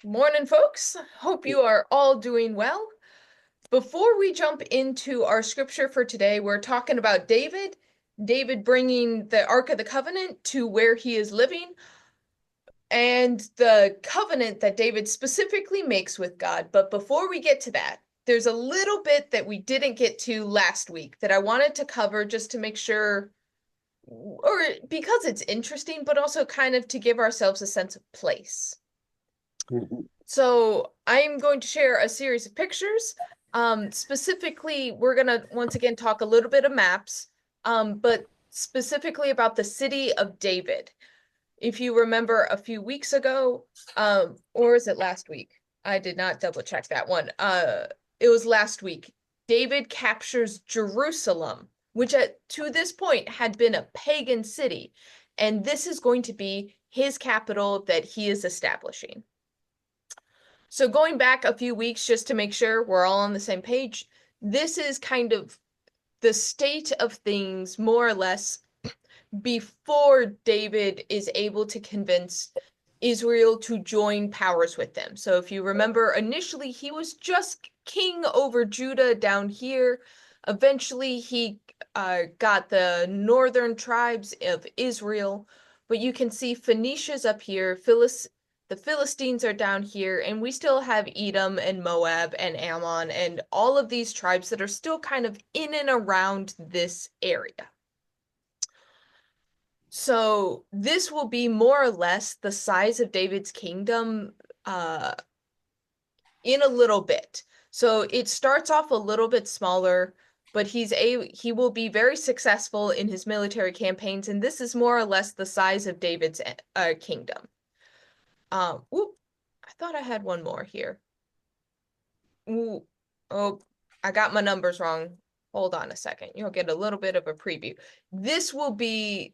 Morning, folks. Hope you are all doing well. Before we jump into our scripture for today, we're talking about David. David bringing the Ark of the Covenant to where he is living, and the covenant that David specifically makes with God. But before we get to that, there's a little bit that we didn't get to last week that I wanted to cover just to make sure, or because it's interesting, but also kind of to give ourselves a sense of place. Mhm. So I'm going to share a series of pictures. Specifically, we're going to once again talk a little bit of maps, but specifically about the city of David. If you remember a few weeks ago, or is it last week? I did not double check that one. It was last week. David captures Jerusalem, which to this point had been a pagan city, and this is going to be his capital that he is establishing. So going back a few weeks just to make sure we're all on the same page, this is kind of the state of things more or less before David is able to convince Israel to join powers with them. So if you remember, initially he was just king over Judah down here. Eventually he got the northern tribes of Israel, but you can see Phoenicia's up here, the Philistines are down here, and we still have Edom and Moab and Ammon and all of these tribes that are still kind of in and around this area. So this will be more or less the size of David's kingdom uh, in a little bit. So it starts off a little bit smaller, but he will be very successful in his military campaigns, and this is more or less the size of David's kingdom. Ooh, I thought I had one more here. Ooh, oh, I got my numbers wrong. Hold on a second. You'll get a little bit of a preview. This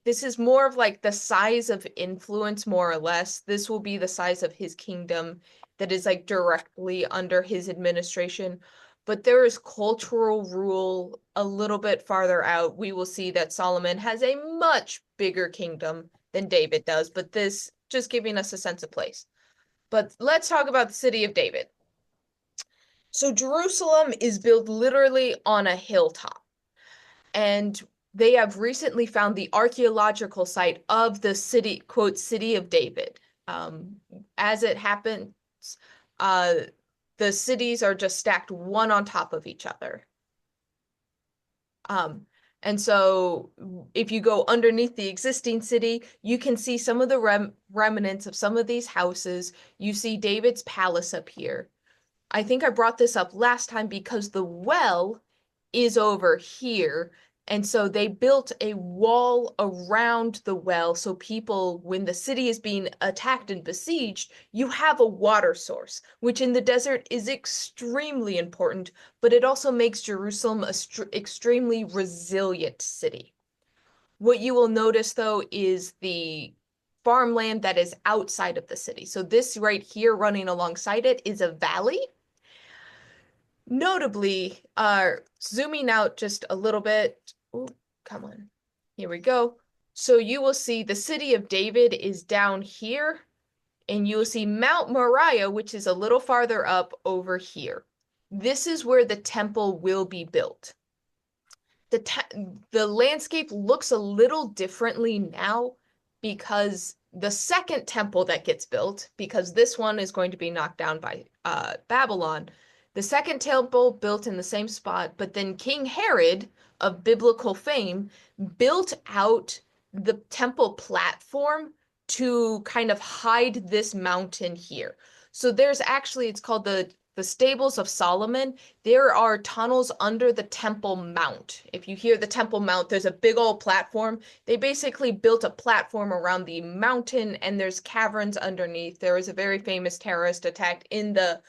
is more of like the size of influence, more or less. This will be the size of his kingdom that is like directly under his administration. But there is cultural rule a little bit farther out. We will see that Solomon has a much bigger kingdom than David does, but this just giving us a sense of place. But let's talk about the city of David. So Jerusalem is built literally on a hilltop, and they have recently found the archaeological site of the city, quote, city of David. Um, as it happens, uh, the cities are just stacked one on top of each other. Um, and so if you go underneath the existing city, you can see some of the remnants of some of these houses. You see David's palace up here. I think I brought this up last time because the well is over here. And so they built a wall around the well so people, when the city is being attacked and besieged, you have a water source, which in the desert is extremely important, but it also makes Jerusalem a extremely resilient city. What you will notice though is the farmland that is outside of the city. So this right here running alongside it is a valley. Notably, zooming out just a little bit. Ooh, come on. Here we go. So you will see the city of David is down here, and you will see Mount Moriah, which is a little farther up over here. This is where the temple will be built. The landscape looks a little differently now because the second temple that gets built, because this one is going to be knocked down by Babylon, the second temple built in the same spot, but then King Herod of biblical fame built out the temple platform to kind of hide this mountain here. So there's actually, it's called the Stables of Solomon. There are tunnels under the Temple Mount. If you hear the Temple Mount, there's a big old platform. They basically built a platform around the mountain, and there's caverns underneath. There was a very famous terrorist attack in the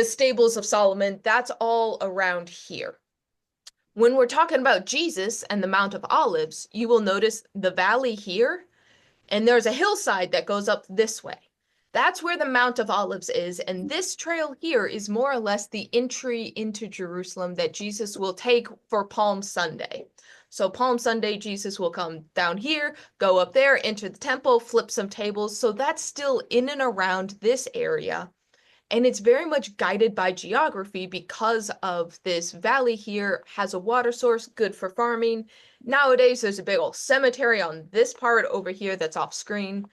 Stables of Solomon. That's all around here. When we're talking about Jesus and the Mount of Olives, you will notice the valley here, and there's a hillside that goes up this way. That's where the Mount of Olives is, and this trail here is more or less the entry into Jerusalem that Jesus will take for Palm Sunday. So Palm Sunday, Jesus will come down here, go up there, enter the temple, flip some tables. So that's still in and around this area. And it's very much guided by geography because of this valley here has a water source, good for farming. Nowadays, there's a big old cemetery on this part over here that's off screen.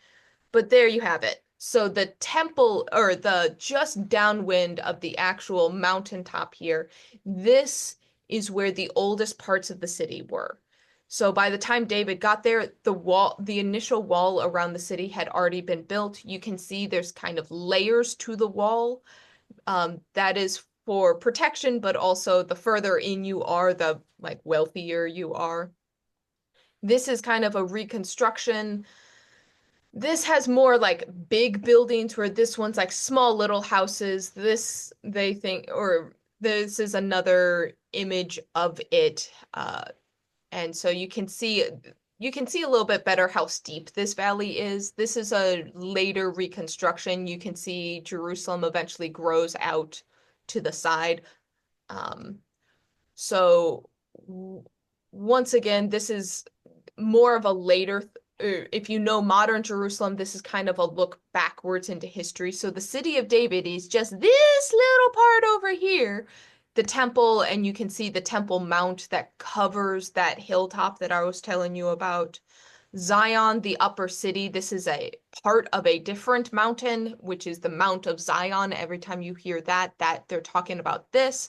But there you have it. So the temple, or the just downwind of the actual mountaintop here, this is where the oldest parts of the city were. So by the time David got there, the initial wall around the city had already been built. You can see there's kind of layers to the wall. That is for protection, but also the further in you are, the like wealthier you are. This is kind of a reconstruction. This has more like big buildings where this one's like small little houses. This they think, or this is another image of it. And so you can see a little bit better how steep this valley is. This is a later reconstruction. You can see Jerusalem eventually grows out to the side. Um, so once again, this is more of a later, if you know modern Jerusalem, this is kind of a look backwards into history. So the city of David is just this little part over here, the temple, and you can see the Temple Mount that covers that hilltop that I was telling you about. Zion, the upper city, this is a part of a different mountain, which is the Mount of Zion. Every time you hear that they're talking about this.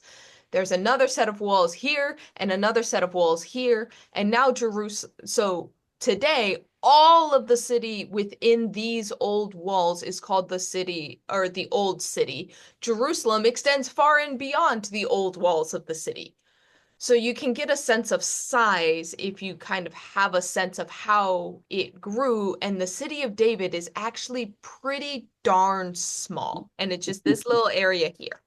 There's another set of walls here and another set of walls here. And now Jerusalem, so today, all of the city within these old walls is called the city, or the old city. Jerusalem extends far and beyond the old walls of the city. So you can get a sense of size if you kind of have a sense of how it grew. And the city of David is actually pretty darn small. And it's just this little area here.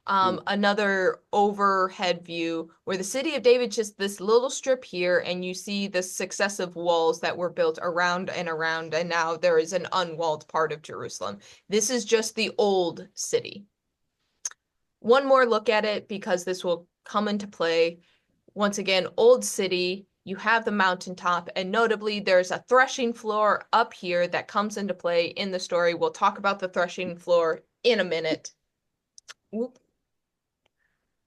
Another overhead view where the city of David, just this little strip here, and you see the successive walls that were built around and around, and now there is an unwalled part of Jerusalem. This is just the old city. One more look at it because this will come into play. Once again, old city, you have the mountaintop, and notably there's a threshing floor up here that comes into play in the story. We'll talk about the threshing floor in a minute. Whoop.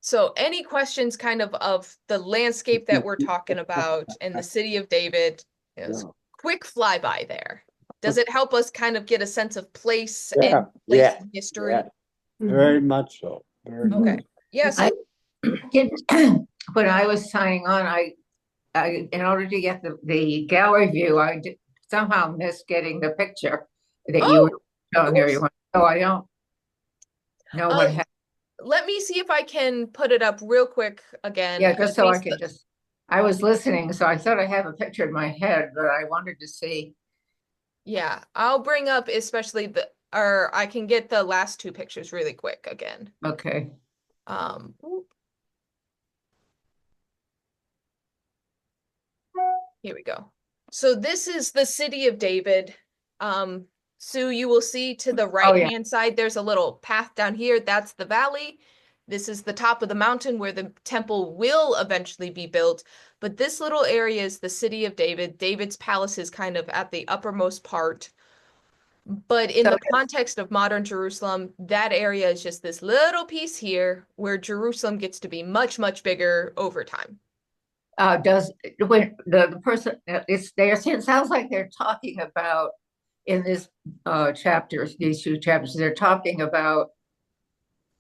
So any questions kind of the landscape that we're talking about and the city of David? Is quick flyby there. Does it help us kind of get a sense of place and place in history? Yeah. Very much so. Very Okay. much. Yes. When I was signing on, I in order to get the gallery view, I somehow missed getting the picture that you were showing everyone. So I don't know what happened. Let me see if I can put it up real quick again. Yeah, just so I can I was listening, so I thought I have a picture in my head, but I wanted to see. Yeah, I'll bring up especially or I can get the last two pictures really quick again. Okay. Here we go. So this is the city of David. Sue, you will see to the right-hand side, there's a little path down here. That's the valley. This is the top of the mountain where the temple will eventually be built. But this little area is the city of David. David's palace is kind of at the uppermost part. But in the context of modern Jerusalem, that area is just this little piece here where Jerusalem gets to be much, much bigger over time. When the person it's there, it sounds like they're talking about in this chapters, these two chapters, they're talking about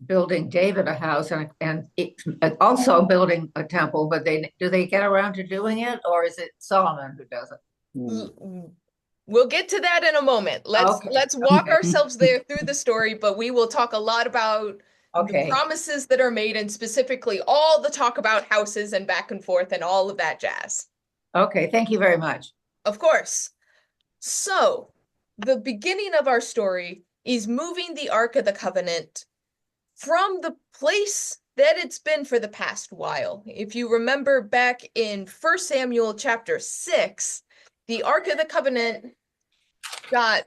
building David a house and also building a temple, but do they get around to doing it, or is it Solomon who does it? We'll get to that in a moment. Let's walk ourselves there through the story, but we will talk a lot about the promises that are made, and specifically all the talk about houses and back and forth and all of that jazz. Okay, thank you very much. Of course. So the beginning of our story is moving the Ark of the Covenant from the place that it's been for the past while. If you remember back in 1 Samuel chapter 6, the Ark of the Covenant got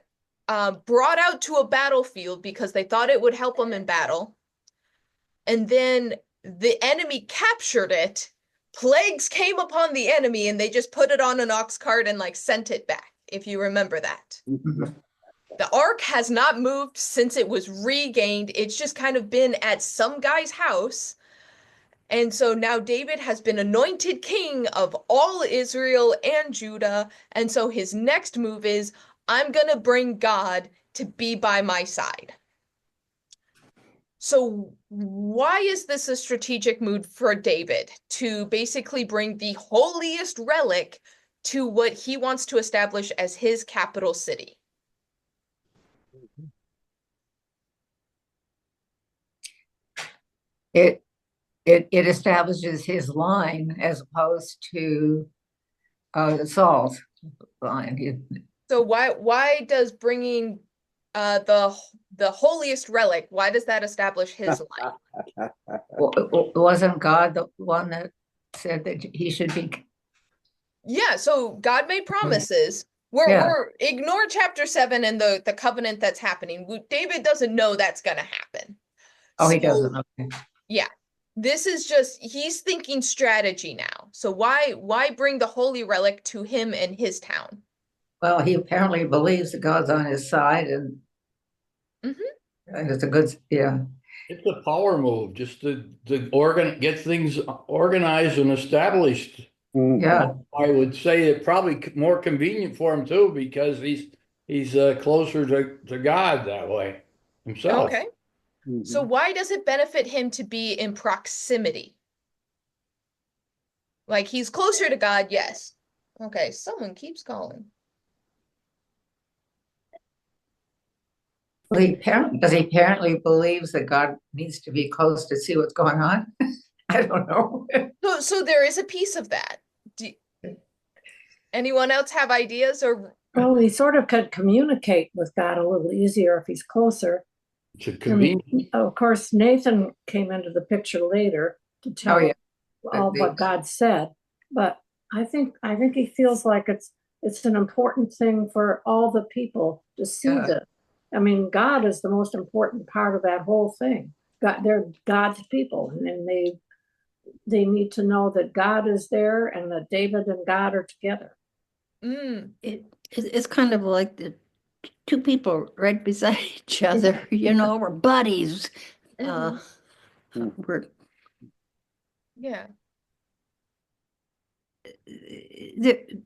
brought out to a battlefield because they thought it would help them in battle. And then the enemy captured it, plagues came upon the enemy and they just put it on an ox cart and like sent it back, if you remember that. Mhm. The ark has not moved since it was regained. It's just kind of been at some guy's house. And so now David has been anointed king of all Israel and Judah. And so his next move is, I'm going to bring God to be by my side. So why is this a strategic move for David to basically bring the holiest relic to what he wants to establish as his capital city? It it establishes his line as opposed to Saul's line. So why does bringing the holiest relic, why does that establish his line? Wasn't God the one that said that he should be? Yeah, so God made promises. Yeah. We're ignore chapter 7 and the covenant that's happening. David doesn't know that's gonna happen. Oh, he So, doesn't. Okay. yeah. This is just he's thinking strategy now. So why bring the holy relic to him and his town? Well, he apparently believes that God's on his side, and it's a good, yeah. It's a power move, just to get things organized and established. Yeah. I would say it probably more convenient for him too, because he's closer to God that way himself. Okay. So why does it benefit him to be in proximity? Like he's closer to God, yes. Okay, someone keeps calling. Well, because he apparently believes that God needs to be close to see what's going on. I don't know. So there is a piece of that. Anyone else have ideas or? Well, he sort of could communicate with God a little easier if he's closer. It's a And convenient. of course, Nathan came into the picture later to tell yeah. all what God said. But I think he feels like it's an important thing for all the people to see Yeah. this. I mean, God is the most important part of that whole thing. They're God's people, and they need to know that God is there and that David and God are together. It's kind of like the two people right beside each other, we're buddies. We're Yeah. the-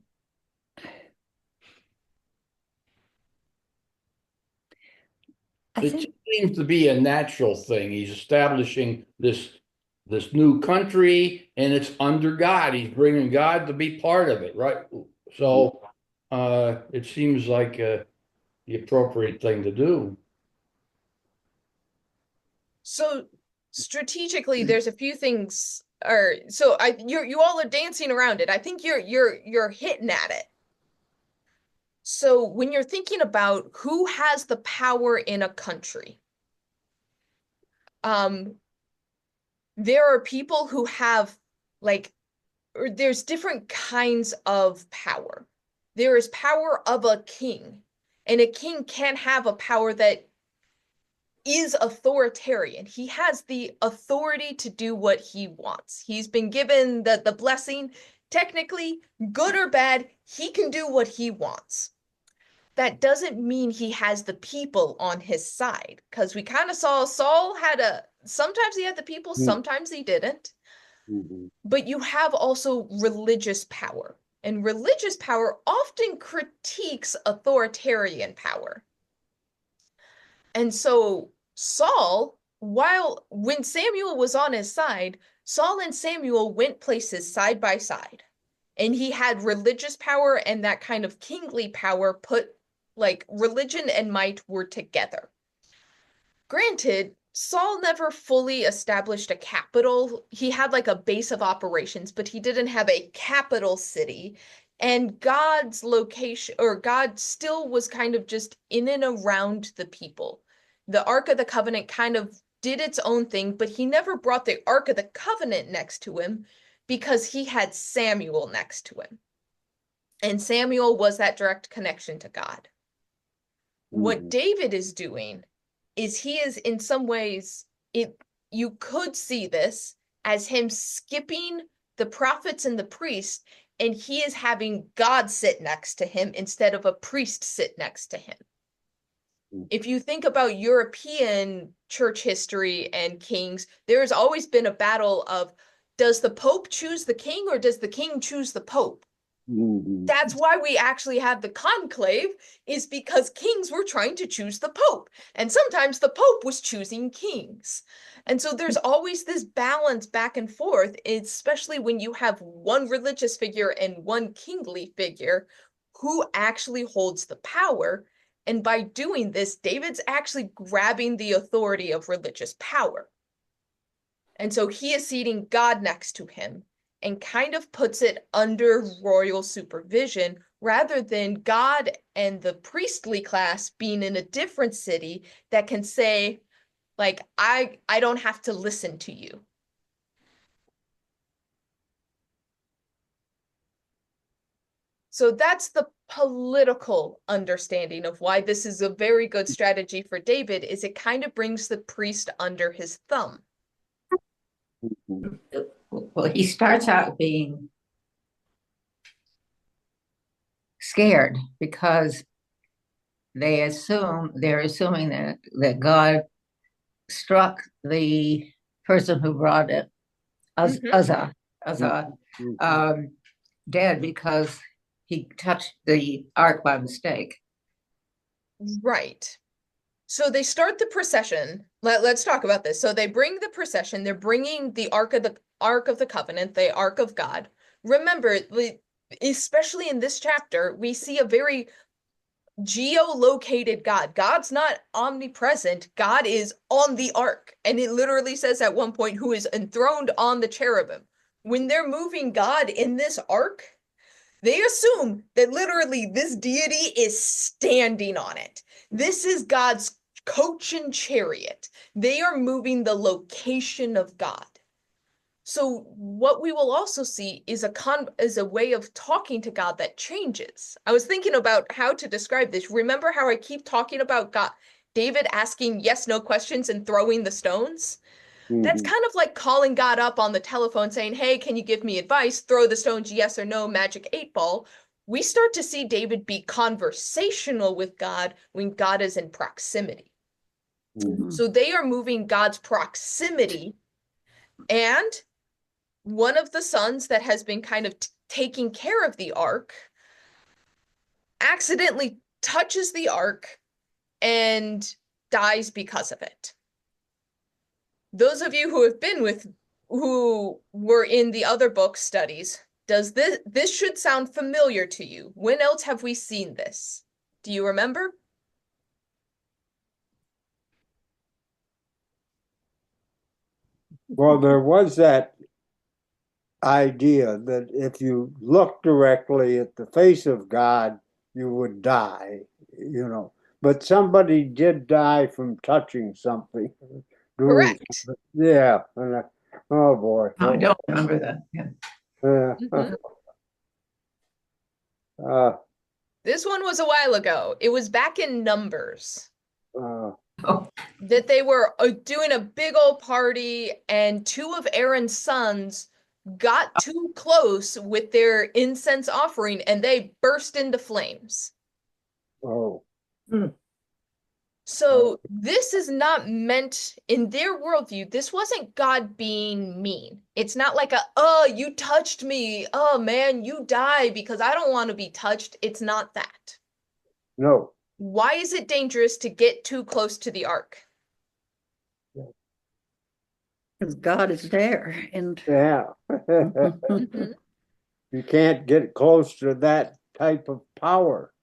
I It think seems to be a natural thing. He's establishing this new country, and it's under God. He's bringing God to be part of it, right? So it seems like the appropriate thing to do. So strategically, there's a few things, or so you all are dancing around it. I think you're hitting at it. So when you're thinking about who has the power in a country, there are people who have or there's different kinds of power. There is power of a king, and a king can have a power that is authoritarian. He has the authority to do what he wants. He's been given the blessing. Technically, good or bad, he can do what he wants. That doesn't mean he has the people on his side, because we kind of saw Saul sometimes he had the people, sometimes he didn't. But you have also religious power, and religious power often critiques authoritarian power. And so Saul, when Samuel was on his side, Saul and Samuel went places side by side. And he had religious power and that kind of kingly power put, like, religion and might were together. Granted, Saul never fully established a capital. He had like a base of operations, but he didn't have a capital city. And God's location, or God still was kind of just in and around the people. The Ark of the Covenant kind of did its own thing, but he never brought the Ark of the Covenant next to him because he had Samuel next to him. And Samuel was that direct connection to God. What David is doing is he is in some ways, you could see this as him skipping the prophets and the priests, and he is having God sit next to him instead of a priest sit next to him. If you think about European church history and kings, there has always been a battle of, does the Pope choose the king or does the king choose the Pope? That's why we actually have the conclave, is because kings were trying to choose the Pope. And sometimes the Pope was choosing kings. And so there's always this balance back and forth, especially when you have one religious figure and one kingly figure who actually holds the power. And by doing this, David's actually grabbing the authority of religious power. And so he is seating God next to him and kind of puts it under royal supervision rather than God and the priestly class being in a different city that can say, like, I don't have to listen to you. So that's the political understanding of why this is a very good strategy for David, is it kind of brings the priest under his thumb. Well, he starts out being scared because they're assuming that God struck the person who brought it, Uzzah, dead because he touched the ark by mistake. Right. So they start the procession. Let's talk about this. So they bring the procession. They're bringing the Ark of the Covenant, the Ark of God. Remember, especially in this chapter, we see a very geolocated God. God's not omnipresent. God is on the ark. And it literally says at one point, who is enthroned on the cherubim. When they're moving God in this ark, they assume that literally this deity is standing on it. This is God's coach and chariot. They are moving the location of God. So what we will also see is a way of talking to God that changes. I was thinking about how to describe this. Remember how I keep talking about God, David asking yes/no questions and throwing the stones? That's kind of like calling God up on the telephone saying, hey, can you give me advice? Throw the stones, yes or no, magic 8-ball. We start to see David be conversational with God when God is in proximity. So they are moving God's proximity, and one of the sons that has been kind of taking care of the ark accidentally touches the ark and dies because of it. Those of you who were in the other book studies, does this should sound familiar to you? When else have we seen this? Do you remember? Well, there was that idea that if you look directly at the face of God, you would die, But somebody did die from touching something. Correct. Yeah. Oh boy. I don't remember that. Yeah. This one was a while ago. It was back in Numbers. Oh. That they were doing a big old party, and two of Aaron's sons got too close with their incense offering and they burst into flames. Oh. So this is not meant, in their worldview, this wasn't God being mean. It's not like oh, you touched me. Oh man, you die because I don't want to be touched. It's not that. No. Why is it dangerous to get too close to the ark? Because God is there. And Yeah. You can't get close to that type of power.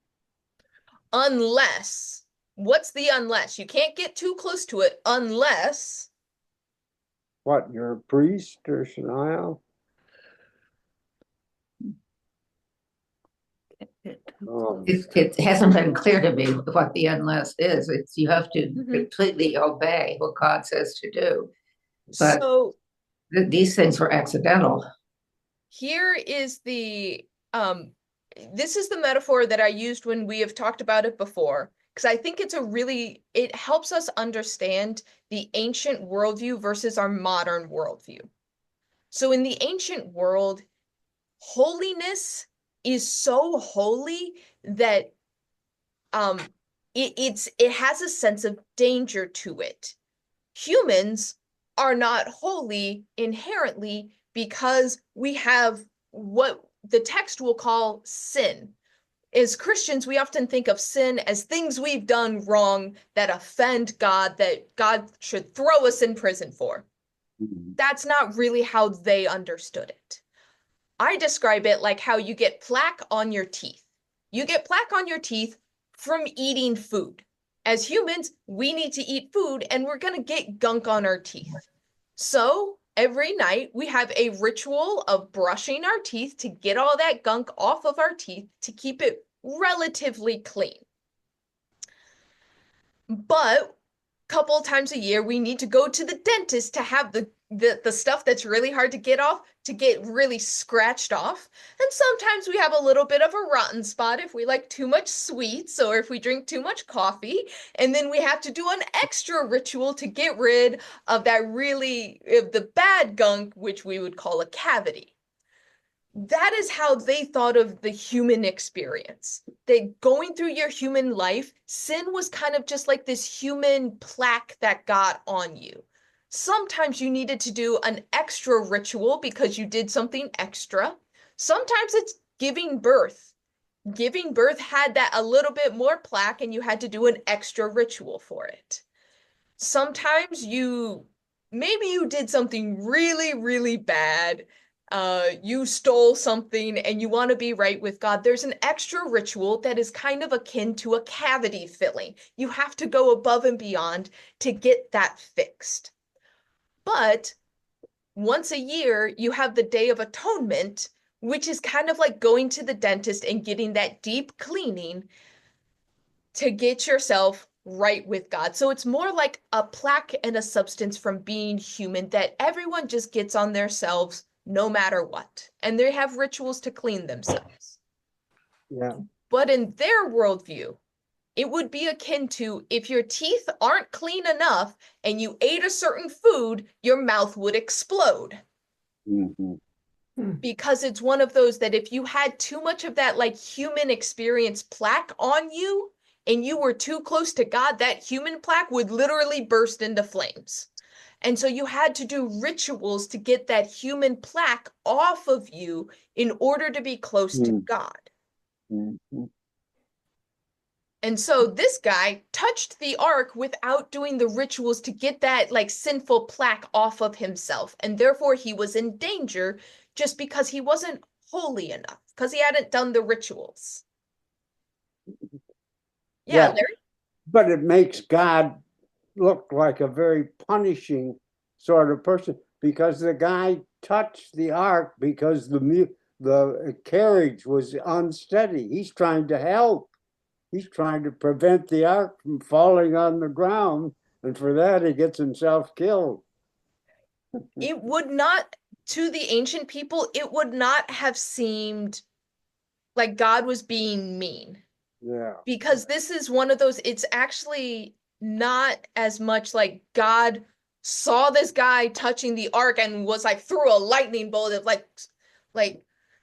Unless, what's the unless? You can't get too close to it unless. What, you're a priest or Shania? It hasn't been clear to me what the unless is. You have to completely obey what God says to do. But so these things were accidental. Here is this is the metaphor that I used when we have talked about it before, because I think it helps us understand the ancient worldview versus our modern worldview. So in the ancient world, holiness is so holy that it has a sense of danger to it. Humans are not holy inherently because we have what the text will call sin. As Christians, we often think of sin as things we've done wrong that offend God, that God should throw us in prison for. That's not really how they understood it. I describe it like how you get plaque on your teeth. You get plaque on your teeth from eating food. As humans, we need to eat food and we're going to get gunk on our teeth. So every night we have a ritual of brushing our teeth to get all that gunk off of our teeth to keep it relatively clean. But a couple of times a year, we need to go to the dentist to have the stuff that's really hard to get off to get really scratched off. And sometimes we have a little bit of a rotten spot if we like too much sweets or if we drink too much coffee. And then we have to do an extra ritual to get rid of the bad gunk, which we would call a cavity. That is how they thought of the human experience. That going through your human life, sin was kind of just like this human plaque that got on you. Sometimes you needed to do an extra ritual because you did something extra. Sometimes it's giving birth. Giving birth had that a little bit more plaque and you had to do an extra ritual for it. Sometimes maybe you did something really, really bad. You stole something and you want to be right with God. There's an extra ritual that is kind of akin to a cavity filling. You have to go above and beyond to get that fixed. But once a year, you have the Day of Atonement, which is kind of like going to the dentist and getting that deep cleaning to get yourself right with God. So it's more like a plaque and a substance from being human that everyone just gets on themselves no matter what. And they have rituals to clean themselves. Yeah. But in their worldview, it would be akin to if your teeth aren't clean enough and you ate a certain food, your mouth would explode. Because it's one of those that if you had too much of that like human experience plaque on you and you were too close to God, that human plaque would literally burst into flames. And so you had to do rituals to get that human plaque off of you in order to be close to God. And so this guy touched the ark without doing the rituals to get that like sinful plaque off of himself. And therefore he was in danger just because he wasn't holy enough, because he hadn't done the rituals. Yeah, Larry? But it makes God look like a very punishing sort of person because the guy touched the ark because the carriage was unsteady. He's trying to help. He's trying to prevent the ark from falling on the ground, and for that he gets himself killed. It would not, to the ancient people, it would not have seemed like God was being mean. Yeah. Because this is one of those, it's actually not as much like God saw this guy touching the ark and was like threw a lightning bolt of like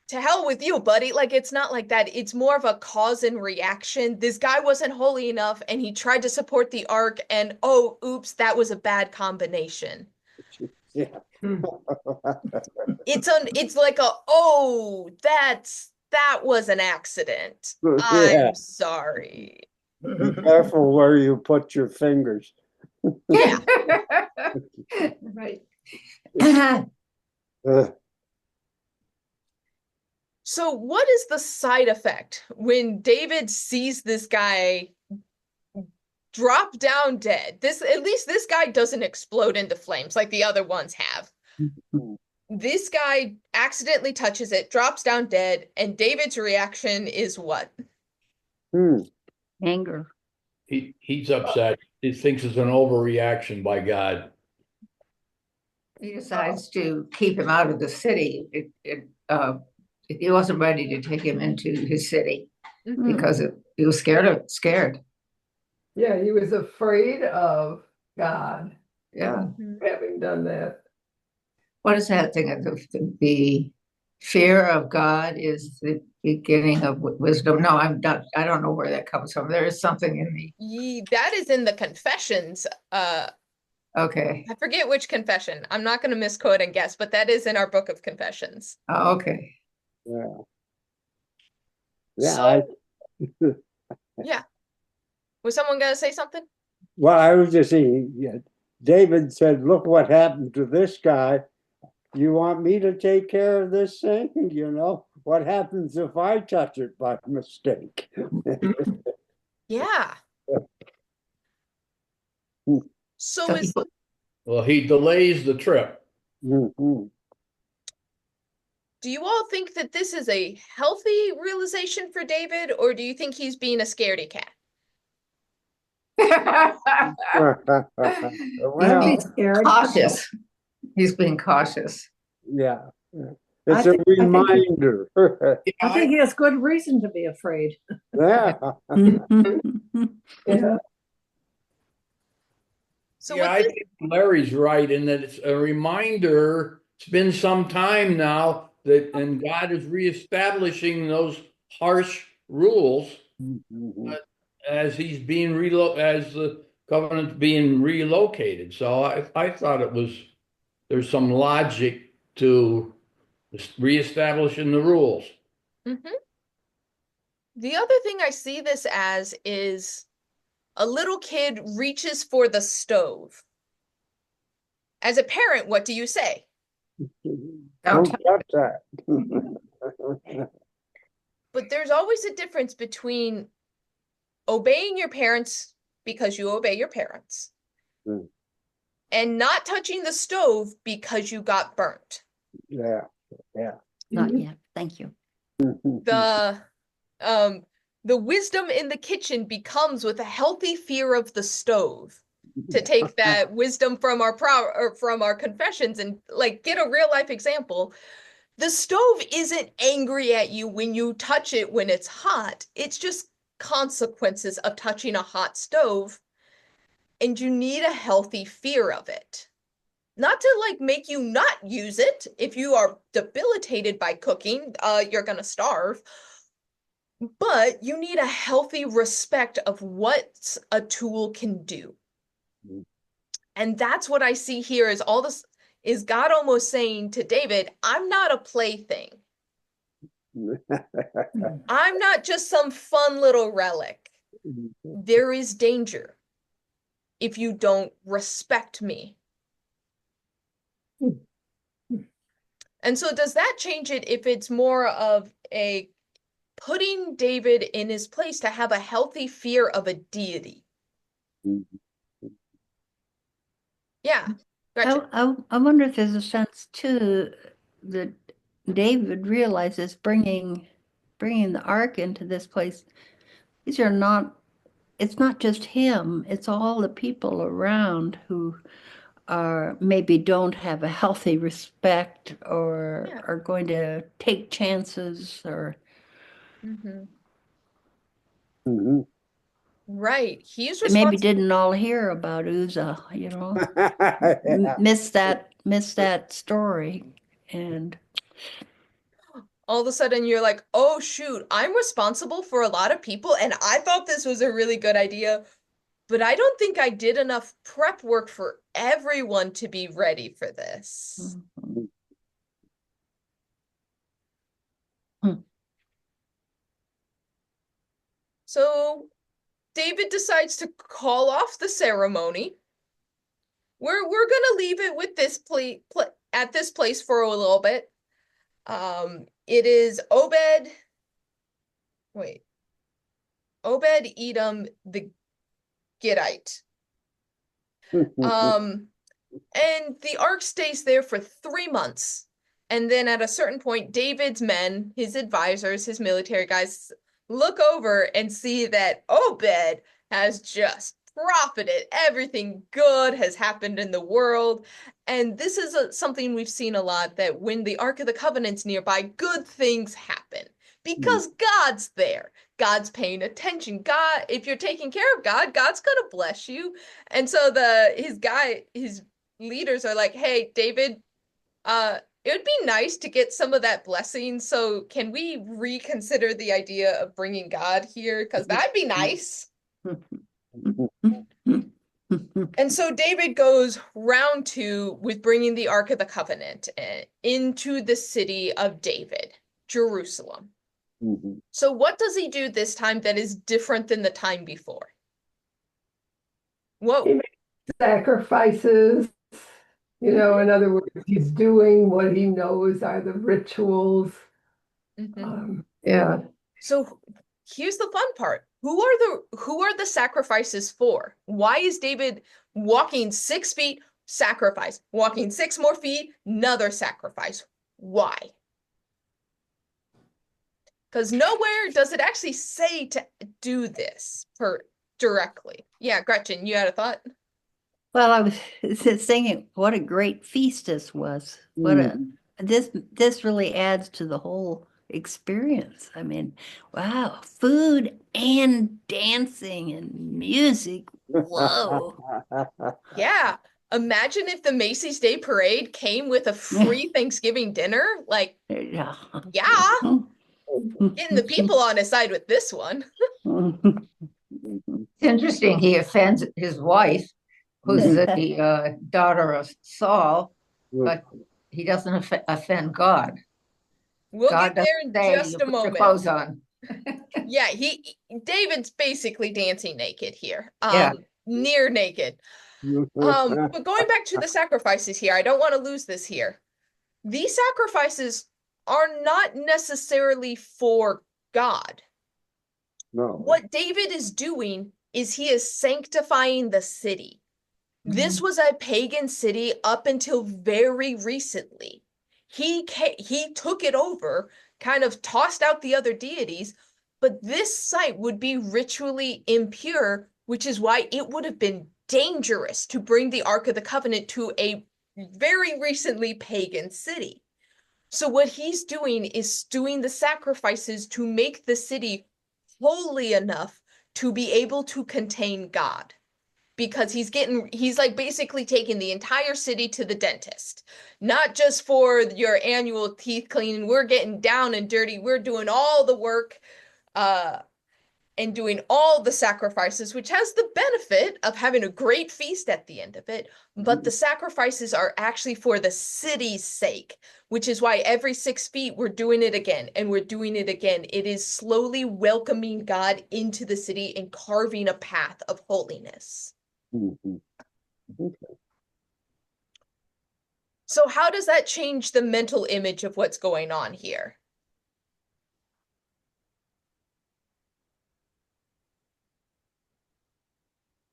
to hell with you, buddy. Like it's not like that. It's more of a cause and reaction. This guy wasn't holy enough and he tried to support the ark and oh, oops, that was a bad combination. Yeah. It's like that was an accident. Yeah. I'm sorry. Be careful where you put your fingers. Yeah. Right. So what is the side effect when David sees this guy drop down dead? At least this guy doesn't explode into flames like the other ones have. This guy accidentally touches it, drops down dead, and David's reaction is what? Anger. He's upset. He thinks it's an overreaction by God. He decides to keep him out of the city. He wasn't ready to take him into his city because he was scared. Yeah, he was afraid of God Yeah. having done that. What is that thing? The fear of God is the beginning of wisdom. No, I'm not. I don't know where that comes from. There is something in me. That is in the Confessions. Okay. I forget which confession. I'm not going to misquote and guess, but that is in our book of Confessions. Oh, okay. Yeah. So, yeah. Was someone going to say something? Well, I was just saying, yeah, David said, look what happened to this guy. You want me to take care of this thing? You know, what happens if I touch it by mistake? Yeah. So So is Well, he delays the trip. Mhm. do you all think that this is a healthy realization for David, or do you think he's being a scaredy cat? He's Well, being Scared. cautious. He's being cautious. yeah, I it's a think reminder. I think he has good reason to be afraid. Yeah. Yeah. So Yeah, what I this think Larry's right in that it's a reminder. It's been some time now that, and God is reestablishing those harsh rules Mhm. as he's being as the covenant's being relocated. So I thought there's some logic to reestablishing the rules. Mhm. The other thing I see this as is a little kid reaches for the stove. As a parent, what do you say? Don't touch that. But there's always a difference between obeying your parents because you obey your parents Mm. and not touching the stove because you got burnt. Yeah, yeah. Not yet. Thank you. The um the wisdom in the kitchen becomes with a healthy fear of the stove. To take that wisdom from our or from our confessions and like get a real life example. The stove isn't angry at you when you touch it when it's hot. It's just consequences of touching a hot stove, and you need a healthy fear of it. Not to like make you not use it. If you are debilitated by cooking, you're gonna starve. But you need a healthy respect of what a tool can do. And that's what I see here is all this is God almost saying to David, I'm not a plaything. I'm not just some fun little relic. There is danger if you don't respect me. And so does that change it if it's more of a putting David in his place to have a healthy fear of a deity? Yeah, Gretchen. I wonder if there's a sense too that David realizes bringing the ark into this place. These are not. It's not just him. It's all the people around who are maybe don't have a healthy respect or Yeah. are going to take chances or Mhm. Mhm. Right. He's they maybe responsible. didn't all hear about Uzzah, you know, Yeah. miss that story. And All of a sudden you're like, oh shoot, I'm responsible for a lot of people, and I thought this was a really good idea, but I don't think I did enough prep work for everyone to be ready for this. Mhm. So David decides to call off the ceremony. We're gonna leave it with this at this place for a little bit. It is Obed Edom the Gittite. Um, and the ark stays there for 3 months. And then at a certain point, David's men, his advisors, his military guys, look over and see that Obed has just profited. Everything good has happened in the world. And this is something we've seen a lot, that when the Ark of the Covenant's nearby, good things happen because God's there. God's paying attention. God, if you're taking care of God, God's gonna bless you. And so his leaders are like, hey, David, It would be nice to get some of that blessing. So can we reconsider the idea of bringing God here? Because that'd be nice. And so David goes round 2 with bringing the Ark of the Covenant into the city of David, Jerusalem. Mhm. So what does he do this time that is different than the time before? What? He makes sacrifices. In other words, he's doing what he knows are the rituals. Yeah. So here's the fun part. Who are the sacrifices for? Why is David walking 6 feet, sacrifice, walking 6 more feet, another sacrifice? Why? Because nowhere does it actually say to do this directly. Yeah, Gretchen, you had a thought? Well, I was just thinking, what a great feast this was. This really adds to the whole experience. I mean, wow, food and dancing and music. Whoa. Yeah. Imagine if the Macy's Day Parade came with a free Thanksgiving dinner. Like, Yeah. yeah, getting the people on his side with this one. It's interesting. He offends his wife, who's the daughter of Saul, but he doesn't offend God. We'll God get there in doesn't say, just "You a put your moment. clothes on." Yeah, David's basically dancing naked here. Yeah. Near naked. But going back to the sacrifices here, I don't want to lose this here. These sacrifices are not necessarily for God. No. What David is doing is he is sanctifying the city. This was a pagan city up until very recently. He took it over, kind of tossed out the other deities, but this site would be ritually impure, which is why it would have been dangerous to bring the Ark of the Covenant to a very recently pagan city. So what he's doing is doing the sacrifices to make the city holy enough to be able to contain God. Because he's like basically taking the entire city to the dentist. Not just for your annual teeth cleaning. We're getting down and dirty. We're doing all the work and doing all the sacrifices, which has the benefit of having a great feast at the end of it. But the sacrifices are actually for the city's sake, which is why every 6 feet we're doing it again and we're doing it again. It is slowly welcoming God into the city and carving a path of holiness. So how does that change the mental image of what's going on here?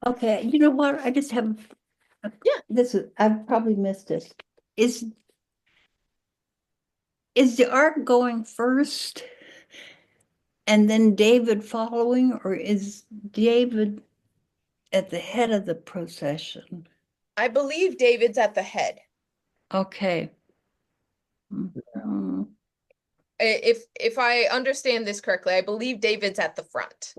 Okay, you know what? I just have I've probably missed this. Is the ark going first and then David following, or is David at the head of the procession? I believe David's at the head. Okay. If I understand this correctly, I believe David's at the front.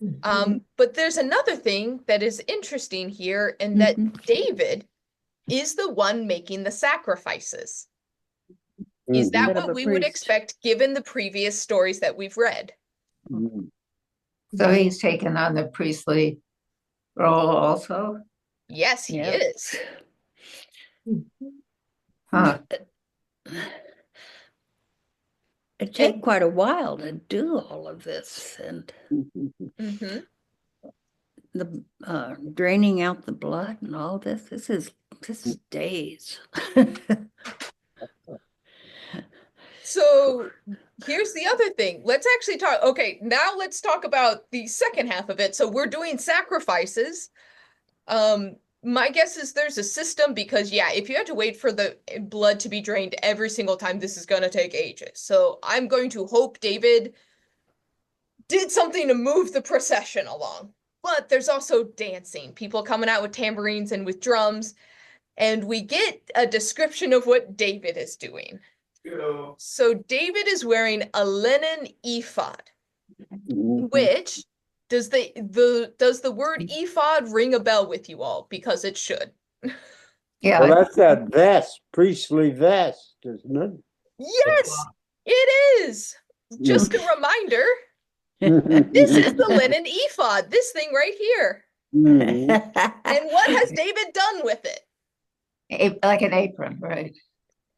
But there's another thing that is interesting here, and that David is the one making the sacrifices. Is that what we would expect given the previous stories that we've read? So he's taken on the priestly role also? Yes, he is. Huh. It takes quite a while to do all of this, and the draining out the blood and all this. This is days. So here's the other thing. Let's actually talk. Okay, now let's talk about the second half of it. So we're doing sacrifices. My guess is there's a system because, yeah, if you had to wait for the blood to be drained every single time, this is going to take ages. So I'm going to hope David did something to move the procession along. But there's also dancing, people coming out with tambourines and with drums. And we get a description of what David is doing. So David is wearing a linen ephod, which does the word ephod ring a bell with you all? Because it should. Yeah, Well, that's that vest, priestly vest, isn't Yes, it is. Just a reminder, this is the it? linen ephod, this thing right here. Mhm. And what has David done with it? like an apron, right?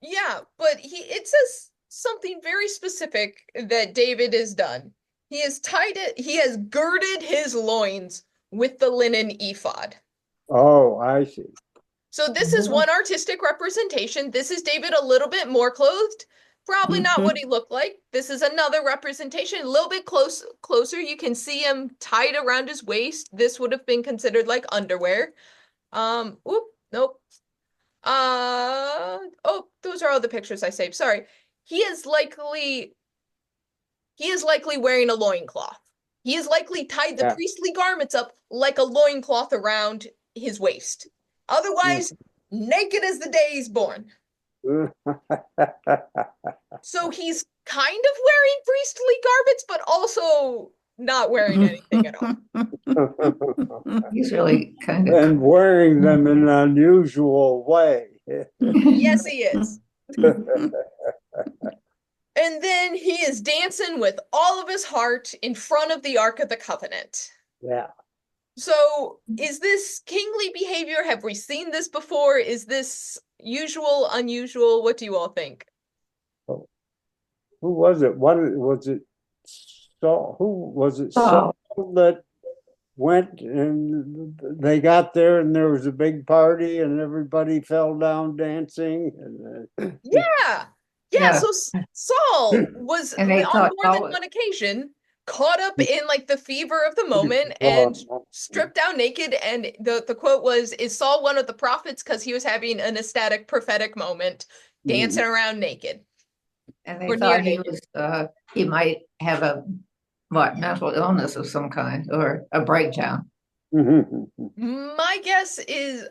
Yeah, but it says something very specific that David has done. He has girded his loins with the linen ephod. Oh, I see. So this is one artistic representation. This is David a little bit more clothed. Probably not what he looked like. This is another representation, a little bit closer. You can see him tied around his waist. This would have been considered like underwear. Nope. Oh, those are all the pictures I saved. Sorry. He is likely wearing a loincloth. He is likely tied the Yeah. priestly garments up like a loincloth around his waist. Otherwise, naked as the day he's born. So he's kind of wearing priestly garments, but also not wearing anything at all. He's really kind of. And wearing them in an unusual way. Yes, he is. And then he is dancing with all of his heart in front of the Ark of the Covenant. Yeah. So, is this kingly behavior? Have we seen this before? Is this usual, unusual? What do you all think? Who was it? What was it? Saul? Who was it? Saul. Saul that went and they got there and there was a big party and everybody fell down dancing. Yeah. So Saul was And they on thought more than one occasion caught up in like the fever of the moment and stripped down naked. And the quote was, "Is Saul one of the prophets?" Because he was having an ecstatic prophetic moment, dancing around naked. And they Or thought near he might have a mental illness of some kind or a breakdown. My guess is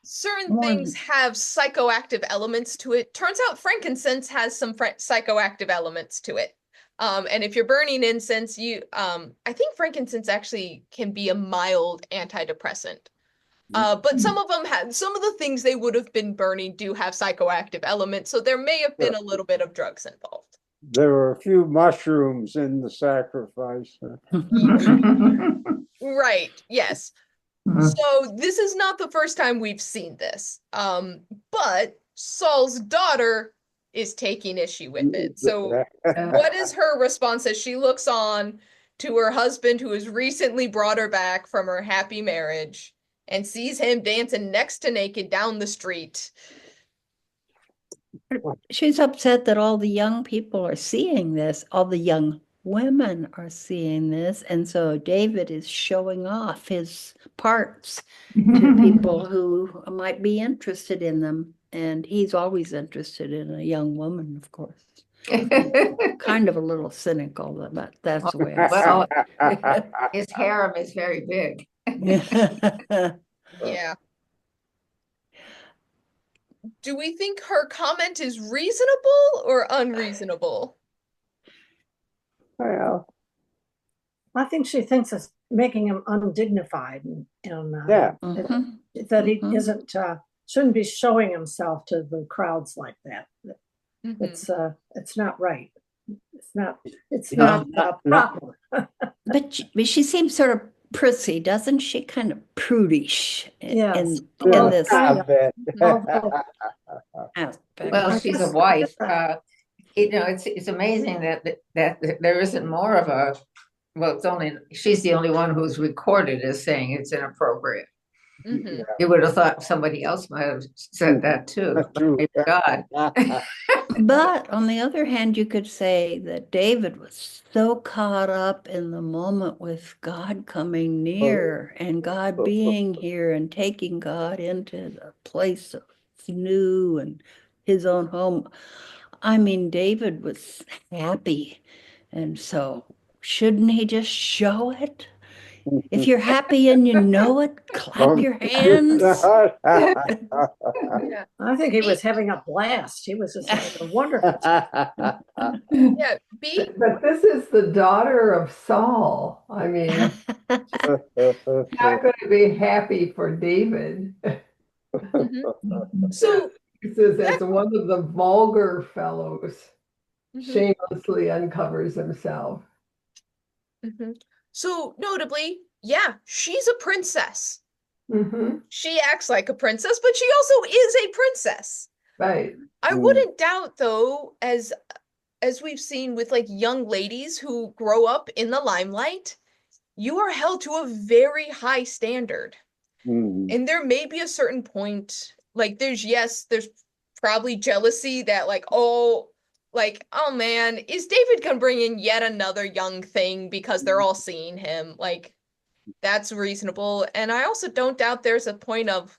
certain things have psychoactive elements to it. Turns out frankincense has some psychoactive elements to it. And if you're burning incense, I think frankincense actually can be a mild antidepressant. But some of the things they would have been burning do have psychoactive elements, so there may have been a little bit of drugs involved. There were a few mushrooms in the sacrifice. Right, yes. So this is not the first time we've seen this. But Saul's daughter is taking issue with it. So what is her response as she looks on to her husband who has recently brought her back from her happy marriage and sees him dancing next to naked down the street? She's upset that all the young people are seeing this, all the young women are seeing this, and so David is showing off his parts to people who might be interested in them, and he's always interested in a young woman, of course. Kind of a little cynical, but that's the way I see it. His harem is very big. Yeah. Do we think her comment is reasonable or unreasonable? Well, I think she thinks it's making him undignified and yeah. that he isn't shouldn't be showing himself to the crowds like that. It's not right. It's not proper. But she seems sort of prissy, doesn't she? Kind of prudish Yes. in this aspect. Well, she's a wife. It's amazing that there isn't more of a. Well, she's the only one who's recorded as saying it's inappropriate. You would have thought somebody else might have said that too. Praise God. But on the other hand, you could say that David was so caught up in the moment with God coming near and God being here and taking God into the place of new and his own home. I mean, David was happy. And so shouldn't he just show it? If you're happy and you know it, clap your hands. I think he was having a blast. He was just having a wonderful time. Yeah, B. But this is the daughter of Saul. I mean, Not going to be happy for David. Mhm. So It says, that as one of the vulgar fellows mhm, shamelessly uncovers himself. mhm. So notably, yeah, she's a princess. Hmm. She acts like a princess, but she also is a princess. Right. I wouldn't doubt though, as we've seen with like young ladies who grow up in the limelight, you are held to a very high standard. Mhm. And there may be a certain point, like there's probably jealousy that oh man, is David gonna bring in yet another young thing because they're all seeing him? Like that's reasonable. And I also don't doubt there's a point of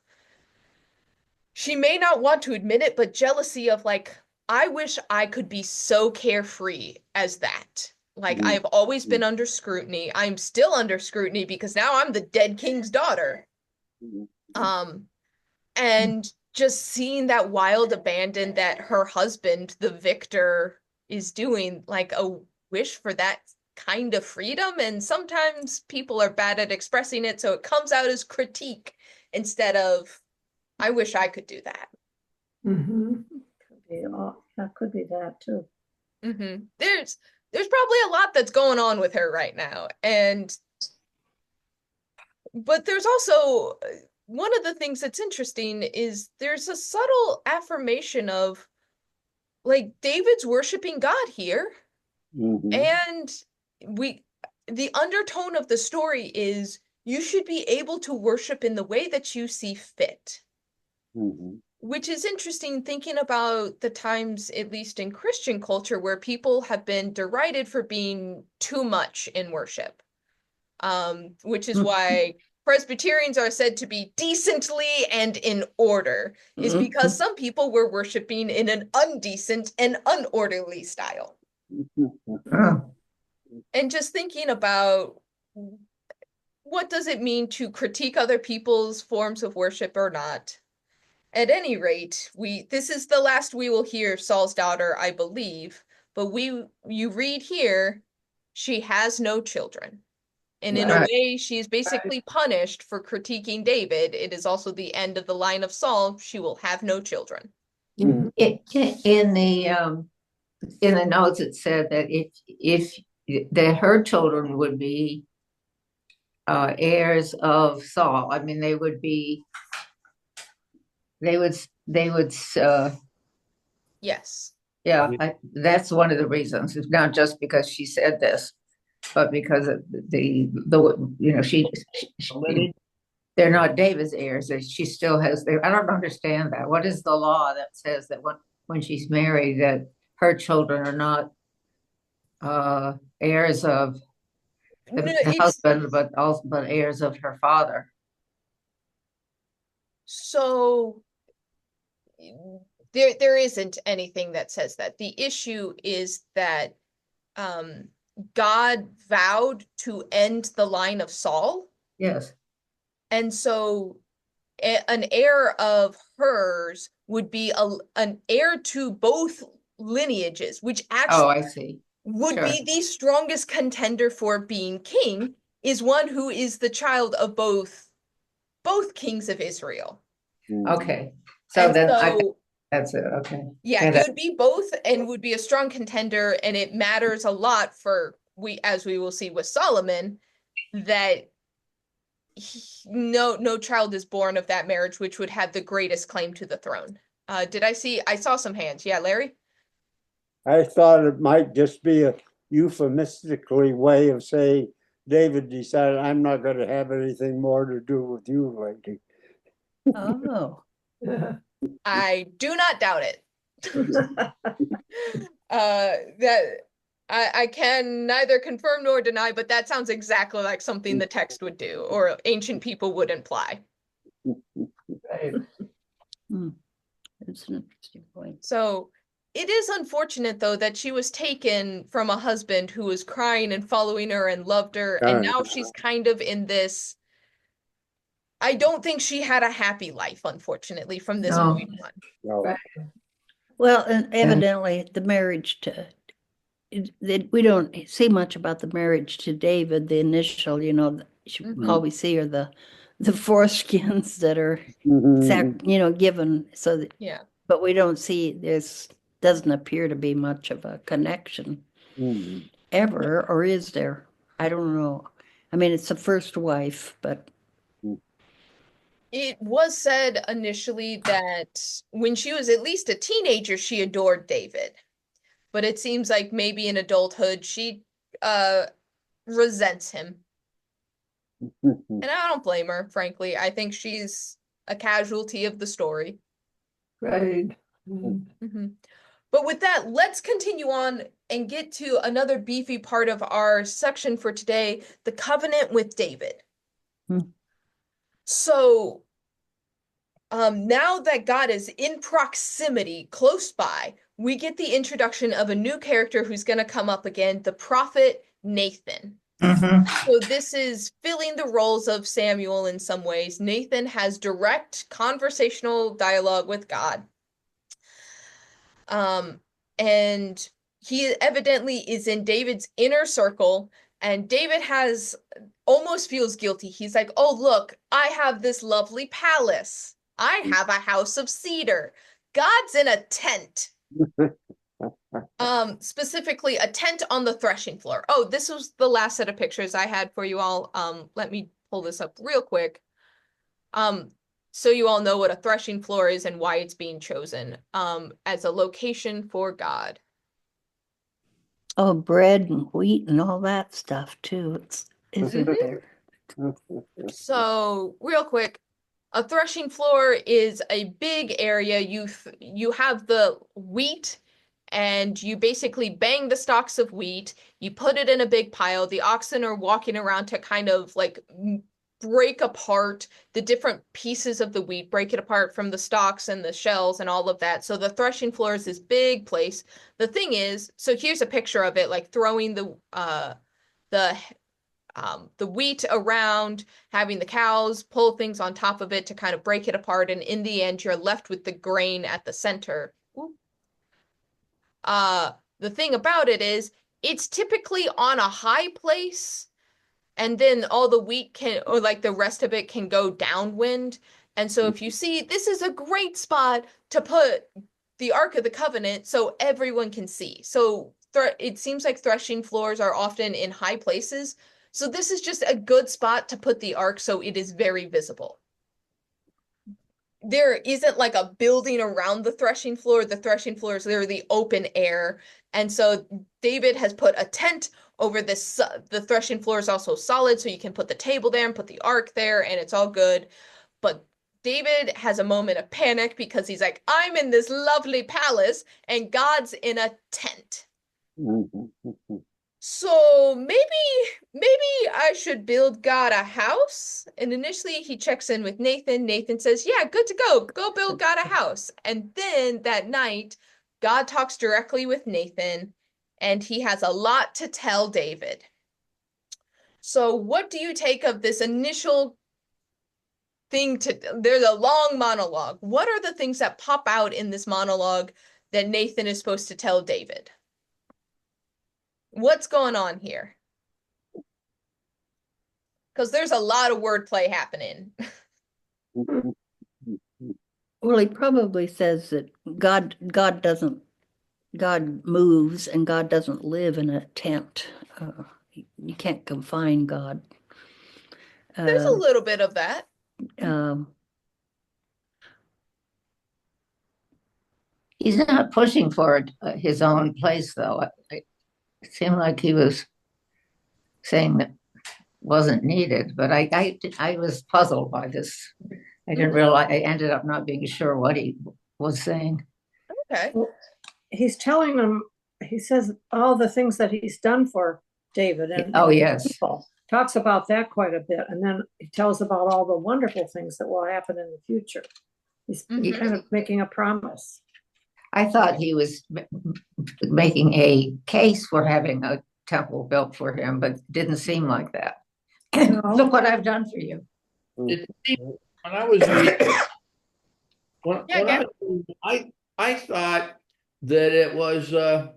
she may not want to admit it, but jealousy of like, I wish I could be so carefree as that. Like I've always been under scrutiny. I'm still under scrutiny because now I'm the dead king's daughter. Um, and just seeing that wild abandon that her husband, the victor, is doing, like a wish for that kind of freedom. And sometimes people are bad at expressing it, so it comes out as critique instead of, I wish I could do that. Hmm. That could be that too. There's probably a lot that's going on with her right now. But there's also one of the things that's interesting is there's a subtle affirmation of like David's worshiping God here. Mhm. And we the undertone of the story is you should be able to worship in the way that you see fit. Mhm. Which is interesting thinking about the times, at least in Christian culture, where people have been derided for being too much in worship. Which is why Presbyterians are said to be decently and in order, is because some people were worshiping in an undecent and unorderly style. And just thinking about what does it mean to critique other people's forms of worship or not? At any rate, this is the last we will hear of Saul's daughter, I believe, but you read here, she has no children. And in a Right. way, she is basically punished for critiquing David. It is also the end of the line of Saul. She will have no children. Mhm. In the notes, it said that if that her children would be heirs of Saul. I mean, they would Yes. yeah, that's one of the reasons. It's not just because she said this, but because of the you know they're not David's heirs. She still has I don't understand that. What is the law that says that when she's married that her children are not heirs of No, the it's husband, but heirs of her father? so there isn't anything that says that. The issue is that um God vowed to end the line of Saul. Yes. And so an heir of hers would be an heir to both lineages, which Oh, actually I see. would Sure. be the strongest contender for being king, is one who is the child of both kings of Israel. Okay. So And then so that's it. Okay. yeah, And he would be both and would be a strong contender, and it matters a lot for as we will see with Solomon, that no child is born of that marriage, which would have the greatest claim to the throne. I saw some hands. Yeah, Larry? I thought it might just be a euphemistically way of saying David decided I'm not going to have anything more to do with you, lady. Oh, I do not doubt it. That I can neither confirm nor deny, but that sounds exactly like something the text would do or ancient people would imply. Right. that's an interesting point. So it is unfortunate, though, that she was taken from a husband who was crying and following her and loved her, and now she's kind of in this. I don't think she had a happy life, unfortunately, from this No. point on. No. Right. Well, and evidently the marriage we don't see much about the marriage to David, the initial, all we see are the foreskins that are given so that, Yeah. but we don't see, there's doesn't appear to be much of a connection ever, or is there? I don't know. I mean, it's the first wife, but It was said initially that when she was at least a teenager, she adored David. But it seems like maybe in adulthood, she resents him. And I don't blame her, frankly. I think she's a casualty of the story. Right. But with that, let's continue on and get to another beefy part of our section for today, the covenant with David. So, now that God is in proximity, close by, we get the introduction of a new character who's going to come up again, the prophet Nathan. So this is filling the roles of Samuel in some ways. Nathan has direct conversational dialogue with God. And he evidently is in David's inner circle, and David almost feels guilty. He's like, oh, look, I have this lovely palace. I have a house of cedar. God's in a tent. Specifically a tent on the threshing floor. Oh, this was the last set of pictures I had for you all. Let me pull this up real quick. So you all know what a threshing floor is and why it's being chosen, as a location for God. oh, bread and wheat and all that stuff too. Isn't there? So real quick, a threshing floor is a big area. You have the wheat, and you basically bang the stalks of wheat. You put it in a big pile. The oxen are walking around to kind of like break apart the different pieces of the wheat, break it apart from the stalks and the shells and all of that. So the threshing floor is this big place. The thing is, so here's a picture of it, like throwing the wheat around, having the cows pull things on top of it to kind of break it apart, and in the end, you're left with the grain at the center. The thing about it is, it's typically on a high place, and then all the wheat or like the rest of it can go downwind. And so if you see, this is a great spot to put the Ark of the Covenant so everyone can see. So it seems like threshing floors are often in high places. So this is just a good spot to put the Ark so it is very visible. There isn't like a building around the threshing floor. The threshing floor is literally open air. And so David has put a tent over this. The threshing floor is also solid, so you can put the table there and put the ark there, and it's all good. But David has a moment of panic because he's like, I'm in this lovely palace, and God's in a tent. So maybe I should build God a house. And initially he checks in with Nathan. Nathan says, yeah, good to go. Go build God a house. And then that night, God talks directly with Nathan, and he has a lot to tell David. So what do you take of this initial thing? There's a long monologue. What are the things that pop out in this monologue that Nathan is supposed to tell David? What's going on here? Because there's a lot of wordplay happening. Well, he probably says that God moves, and God doesn't live in a tent. You can't confine God. There's a little bit of that. He's not pushing for his own place, though. It seemed like he was saying that wasn't needed, but I was puzzled by this. I didn't realize, I ended up not being sure what he was saying. Okay. Well, he's telling them, he says all the things that he's done for David and yes, people. Talks about that quite a bit, and then he tells about all the wonderful things that will happen in the future. He's kind of making a promise. I thought he was making a case for having a temple built for him, but didn't seem like that. Look what I've done for you. It seemed, when I was reading, I thought that it was a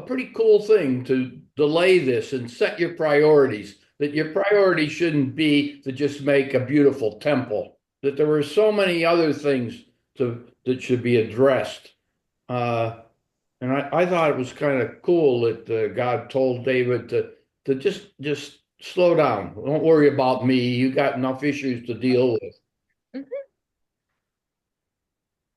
pretty cool thing to delay this and set your priorities. that your priority shouldn't be to just make a beautiful temple, that there were so many other things that should be addressed. And I thought it was kind of cool that God told David to just slow down. Don't worry about me. You got enough issues to deal with. Mhm.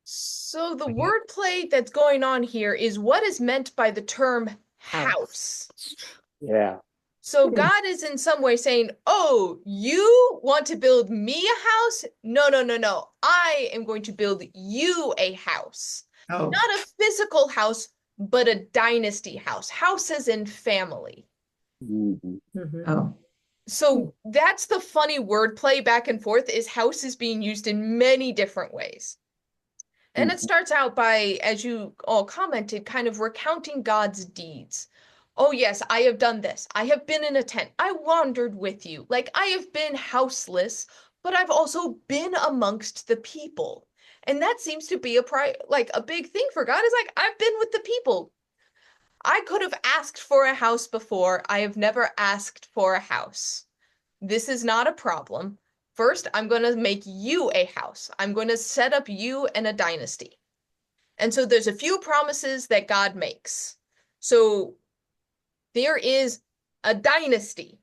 So the wordplay that's going on here is what is meant by the term house. Yeah. So God is in some way saying, oh, you want to build me a house? No, no, no, no. I am going to build you a house. Oh, Not a physical house, but a dynasty house. House as in family. Mhm. oh, So that's the funny wordplay back and forth, is house is being used in many different ways. And it starts out by, as you all commented, kind of recounting God's deeds. Oh, yes, I have done this. I have been in a tent. I wandered with you. Like, I have been houseless, but I've also been amongst the people. And that seems to be a big thing for God, is like, I've been with the people. I could have asked for a house before. I have never asked for a house. This is not a problem. First, I'm going to make you a house. I'm going to set up you and a dynasty. And so there's a few promises that God makes. So there is a dynasty.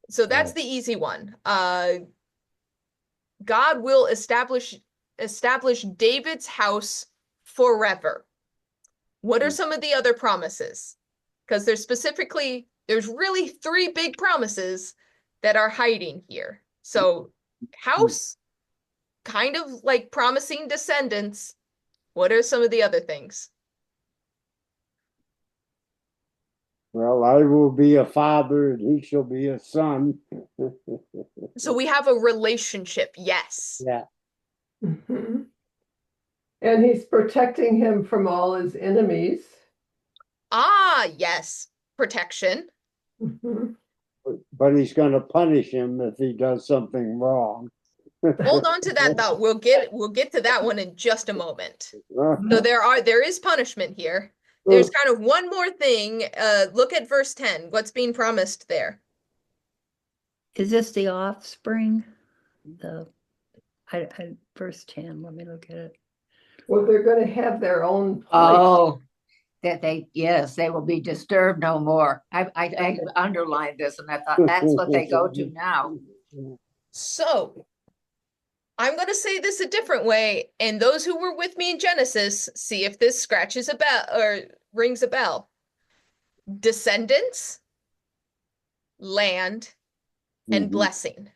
So that's the easy one. God will establish David's house forever. What are some of the other promises? Because there's really three big promises that are hiding here. So house, kind of like promising descendants. What are some of the other things? Well, I will be a father and he shall be a son. So we have a relationship, yes. Yeah. Mhm. And he's protecting him from all his enemies. Ah, yes, protection. Mhm. But he's going to punish him if he does something wrong. Hold on to that thought. We'll get to that one in just a moment. So there is punishment here. There's kind of one more thing. Look at verse 10. What's being promised there? Is this the offspring? Verse 10, let me look at it. Well, they're going to have their own place. oh, yes, they will be disturbed no more. I underlined this and I thought that's what they go to now. So I'm going to say this a different way, and those who were with me in Genesis, see if this scratches a bell or rings a bell. Descendants, land, and blessing.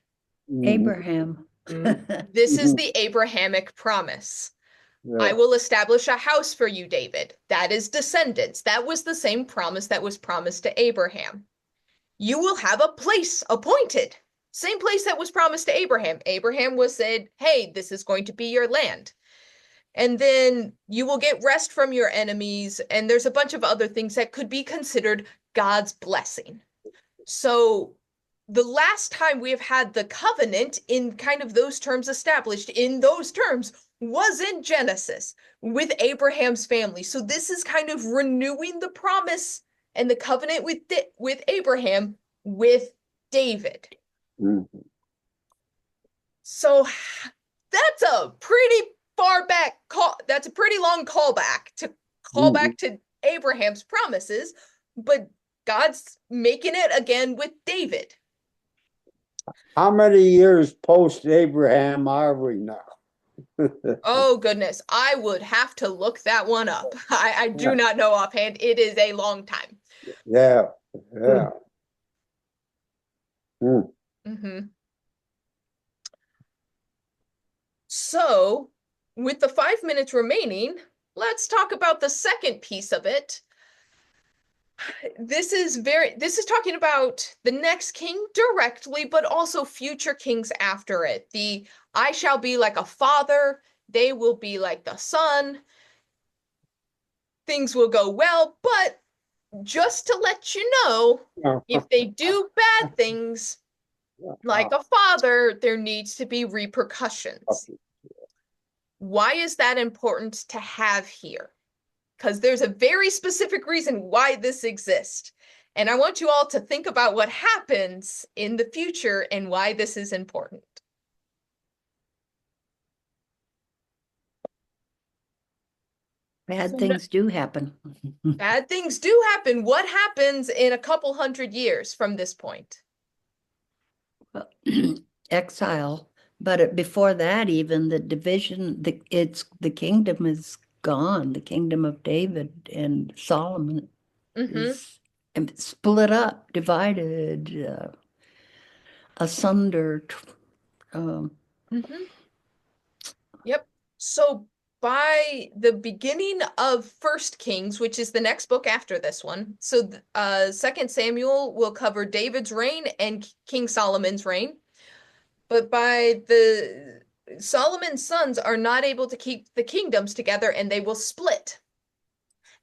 Abraham. This is the Abrahamic promise. I will establish a house for you, David. That is descendants. That was the same promise that was promised to Abraham. You will have a place appointed. Same place that was promised to Abraham. Abraham was said, hey, this is going to be your land. And then you will get rest from your enemies. And there's a bunch of other things that could be considered God's blessing. So the last time we have had the covenant in kind of those terms established in those terms was in Genesis with Abraham's family. So this is kind of renewing the promise and the covenant with Abraham with David. So that's a pretty far back that's a pretty long callback to call back to Abraham's promises, but God's making it again with David. How many years post Abraham are we now? Oh goodness, I would have to look that one up. I do not know offhand. It is a long time. Yeah. So, with the 5 minutes remaining, let's talk about the second piece of it. This is talking about the next king directly, but also future kings after it. I shall be like a father, they will be like the son. Things will go well, but just to let you know, if they do bad things, like a father, there needs to be repercussions. Why is that important to have here? Because there's a very specific reason why this exists. And I want you all to think about what happens in the future and why this is important. Bad So things do happen. bad things do happen. What happens in a couple hundred years from this point? Well, exile, but before that, even the division, the kingdom is gone. The kingdom of David and Solomon is split up, divided, asunder. Um, Yep. So by the beginning of First Kings, which is the next book after this one, so Second Samuel will cover David's reign and King Solomon's reign. But by the Solomon's sons are not able to keep the kingdoms together and they will split.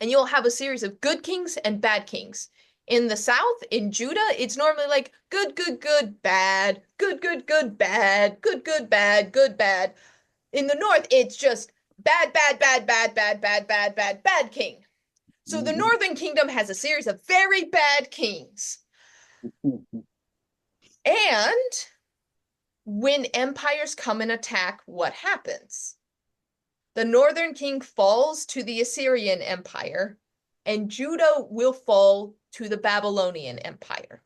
And you'll have a series of good kings and bad kings. In the south, in Judah, it's normally like good, good, good, bad, good, good, good, bad, good, good, bad, good, bad. In the north, it's just bad, bad, bad, bad, bad, bad, bad, bad, bad king. So the northern kingdom has a series of very bad kings. And when empires come and attack, what happens? The northern king falls to the Assyrian Empire, and Judah will fall to the Babylonian Empire.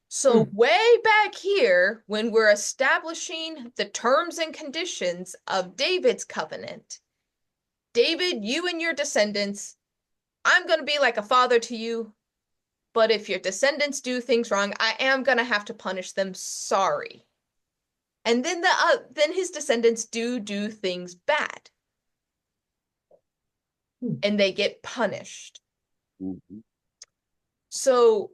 So way back here, when we're establishing the terms and conditions of David's covenant, David, you and your descendants, I'm going to be like a father to you, but if your descendants do things wrong, I am going to have to punish them. Sorry. And then then his descendants do things bad. And they get punished. So,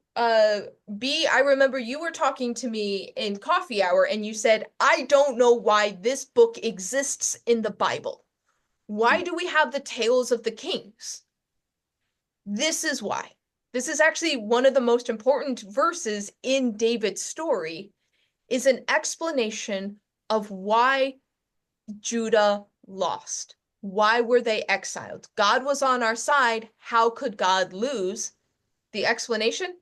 B, I remember you were talking to me in coffee hour and you said, I don't know why this book exists in the Bible. Why do we have the tales of the kings? This is why. This is actually one of the most important verses in David's story, is an explanation of why Judah lost. Why were they exiled? God was on our side. How could God lose? The explanation?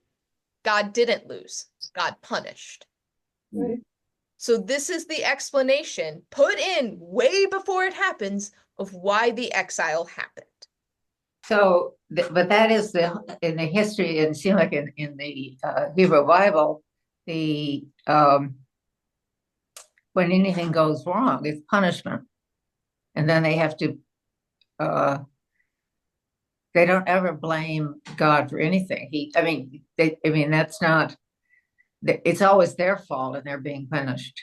God didn't lose. God punished. Right. So this is the explanation put in way before it happens of why the exile happened. So, but that is in the history, and it seems like in the Hebrew Bible, the when anything goes wrong, it's punishment, and then they have to. They don't ever blame God for anything. That's not. It's always their fault, and they're being punished.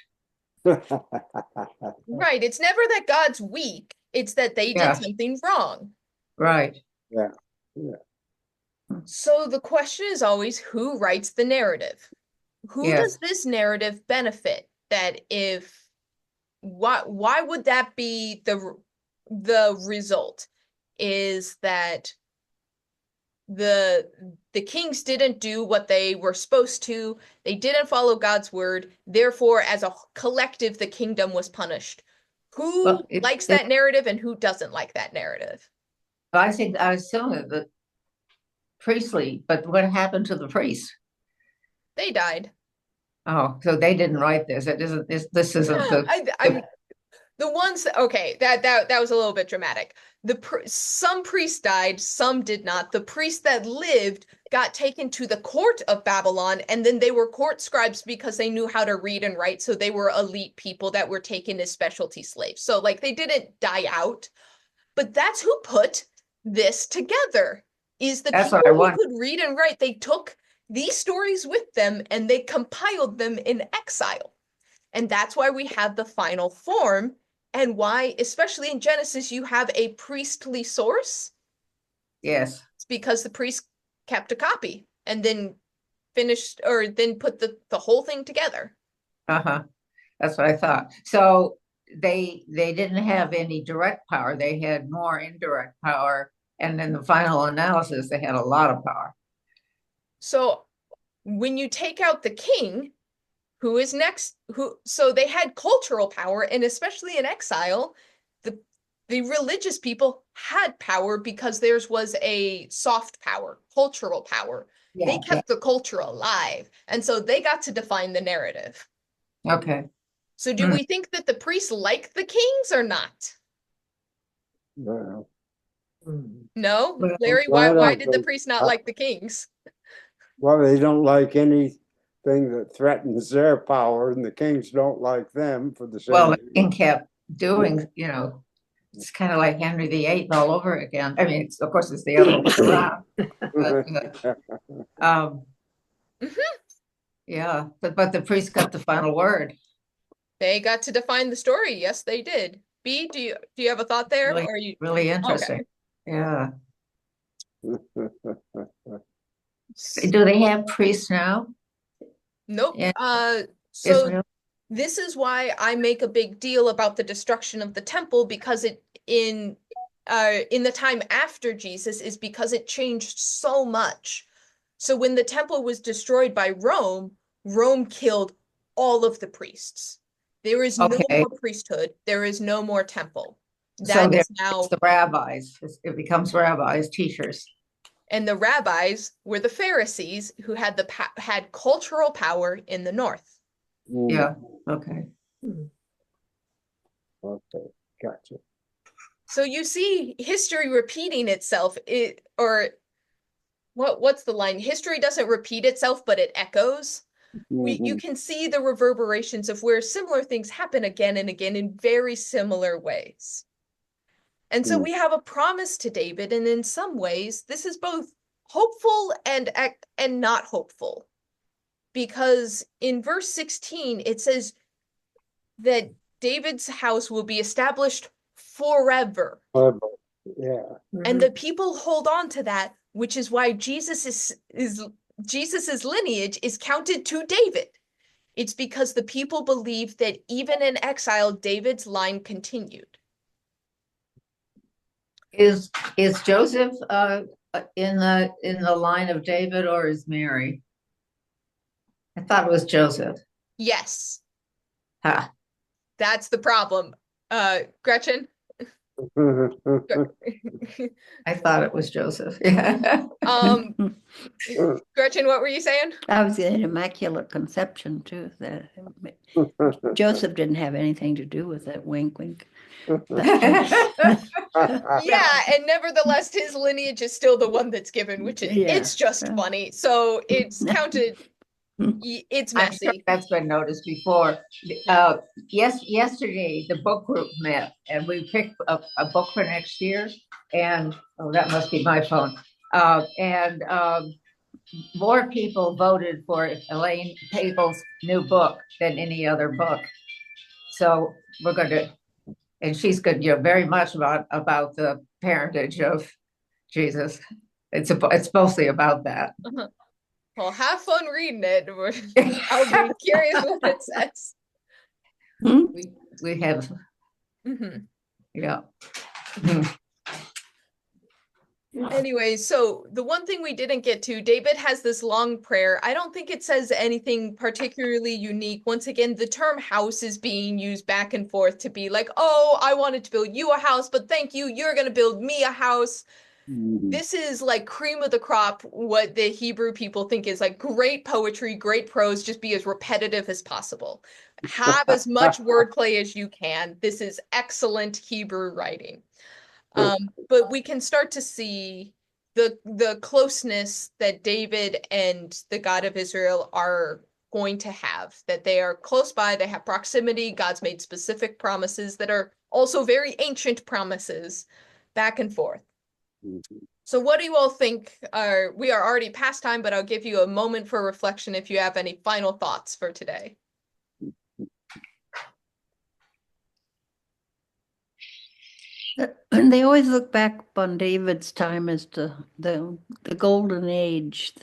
Right. It's never that God's weak. It's that they did something wrong. Right. Yeah. So the question is always, who writes the narrative? Who does this narrative benefit? Why would that be the result? Is that the kings didn't do what they were supposed to. They didn't follow God's word. Therefore, as a collective, the kingdom was punished. Who likes that narrative and who doesn't like that narrative? I think I was telling the priestly, but what happened to the priests? They died. Oh, so they didn't write this. It isn't this. This isn't the. The ones that, okay, that was a little bit dramatic. Some priests died, some did not. The priests that lived got taken to the court of Babylon, and then they were court scribes because they knew how to read and write. So they were elite people that were taken as specialty slaves. So like they didn't die out, but that's who put this together. Is the people who could read and write. They took these stories with them and they compiled them in exile. And that's why we have the final form, and why, especially in Genesis, you have a priestly source. Yes. It's because the priest kept a copy and then finished, or then put the whole thing together. Uh-huh. That's what I thought. So they didn't have any direct power. They had more indirect power. And in the final analysis, they had a lot of power. So when you take out the king, who is next? So they had cultural power, and especially in exile, the The religious people had power because theirs was a soft power, cultural power. They Yeah, kept the culture alive, and so they got to define the narrative. okay. So do we think that the priests like the kings or not? Well, No? Well, Larry, I why don't did the think, priests not like the kings? well, they don't like anything that threatens their power, and the kings don't like them for the same Well, the reason. king kept doing, it's kind of like Henry VIII all over again. I mean, of course, it's the other way around. But, um, Mhm. yeah, but the priest got the final word. They got to define the story. Yes, they did. B, do you have a thought there? Really, Or you really okay. interesting. Yeah. Do they have priests now? Nope. in So Israel? this is why I make a big deal about the destruction of the temple, because it in the time after Jesus is because it changed so much. So when the temple was destroyed by Rome, Rome killed all of the priests. There is no Okay. more priesthood. There is no more temple. So That there's is now, the rabbis. It becomes rabbis, teachers. and the rabbis were the Pharisees who had had cultural power in the north. Yeah. Okay. Okay, gotcha. So you see history repeating itself. What's the line? History doesn't repeat itself, but it echoes. You can see the reverberations of where similar things happen again and again in very similar ways. And so we have a promise to David, and in some ways, this is both hopeful and not hopeful. Because in verse 16, it says that David's house will be established forever. Yeah. And the people hold on to that, which is why Jesus's lineage is counted to David. It's because the people believe that even in exile, David's line continued. Is Joseph in the line of David, or is Mary? I thought it was Joseph. Yes, Ha. that's the problem. Gretchen? I thought it was Joseph. Yeah. Gretchen, what were you saying? I was in Immaculate Conception too. That Joseph didn't have anything to do with it. Wink, wink. Yeah, and nevertheless, his lineage is still the one that's given, which is Yeah, it's just yeah. funny. So it's counted. It's I'm sure messy. that's been noticed before. Yesterday the book group met and we picked a book for next year. And that must be my phone. And more people voted for Elaine Pagels' new book than any other book. So we're going to, and she's good, very much about the parentage of Jesus. It's mostly about that. Well, have fun reading it. I'll be curious what it says. We have, yeah. Anyway, so the one thing we didn't get to, David has this long prayer. I don't think it says anything particularly unique. Once again, the term house is being used back and forth to be like, oh, I wanted to build you a house, but thank you, you're going to build me a house. This is like cream of the crop, what the Hebrew people think is like great poetry, great prose, just be as repetitive as possible. Have as much wordplay as you can. This is excellent Hebrew writing. But we can start to see the closeness that David and the God of Israel are going to have, that they are close by, they have proximity. God's made specific promises that are also very ancient promises back and forth. So what do you all think? We are already past time, but I'll give you a moment for reflection if you have any final thoughts for today. And they always look back on David's time as the golden age.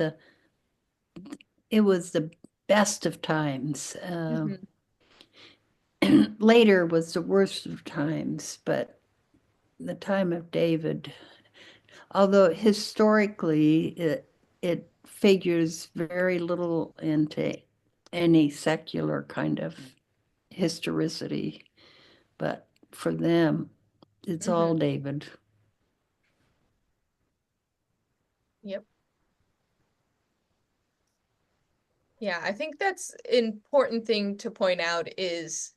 It was the best of times. Later was the worst of times, but the time of David, although historically it figures very little into any secular kind of historicity, but for them It's all David. Yep. Yeah, I think that's an important thing to point out is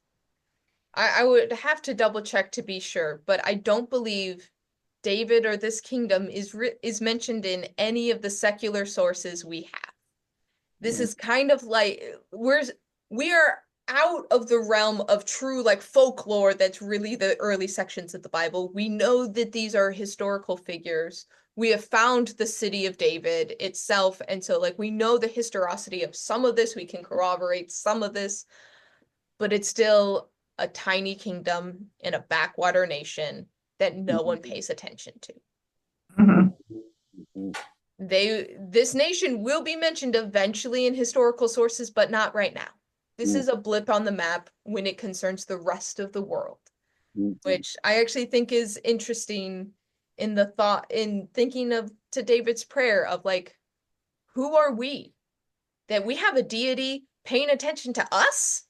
I would have to double check to be sure, but I don't believe David or this kingdom is mentioned in any of the secular sources we have. This is kind of like we are out of the realm of true like folklore that's really the early sections of the Bible. We know that these are historical figures. We have found the city of David itself, and so like we know the historicity of some of this, we can corroborate some of this, but it's still a tiny kingdom in a backwater nation that no one pays attention to. Mhm. This nation will be mentioned eventually in historical sources, but not right now. This is a blip on the map when it concerns the rest of the world, which I actually think is interesting in the thought in thinking of to David's prayer of like, who are we? That we have a deity paying attention to us?